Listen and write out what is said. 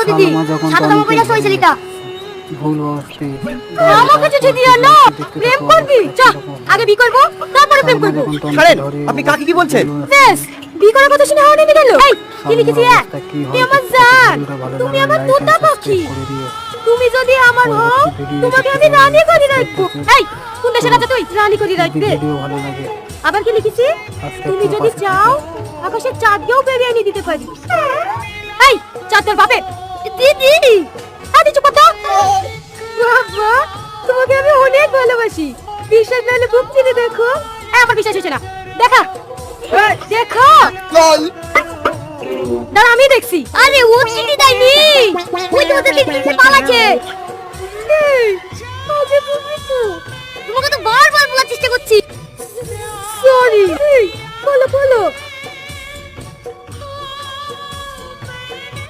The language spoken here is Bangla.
গো দিদি, সাদা জামা পরে আসো ওই ছেলেটা। ভুল হচ্ছে। আমাকে চিঠি দিও না, প্রেম করবি? চা, আগে বিয়ে করবো, তারপরে প্রেম করবো। ছাড়েন, আপনি কাকে কি বলছেন? বেশ, বিয়ে করার কথা শুনে হাওয়া নেমে গেল। এই, কি লিখেছি? তুমি আমার জান, তুমি আমার তোতা পাখি। তুমি যদি আমার হও, তোমাকে আমি রানী করে রাখবো। এই, কোন দেশের রাজা তুই? রানী করে রাখবে? ভিডিও ভালো লাগে। আবার কি লিখেছি? তুমি যদি চাও, আকাশের চাঁদকেও বেরিয়ে এনে দিতে পারি। এই, চাঁদ তোর বাপের। দিদি, আদি চুপ করো। বাবা, তোমাকে আমি অনেক ভালোবাসি। বিশ্বাস না হলে বুক চিনে দেখো। আমার বিশ্বাস হচ্ছে না। দেখা, দেখো। দাঁড়া, আমি দেখছি। আরে ও চিঠি দেয়নি, ওই তো ওদের লিখে পালাচ্ছে। এই, আগে বলবি তো। তোমাকে তো বারবার বলার চেষ্টা করছি। সরি। বলো বলো।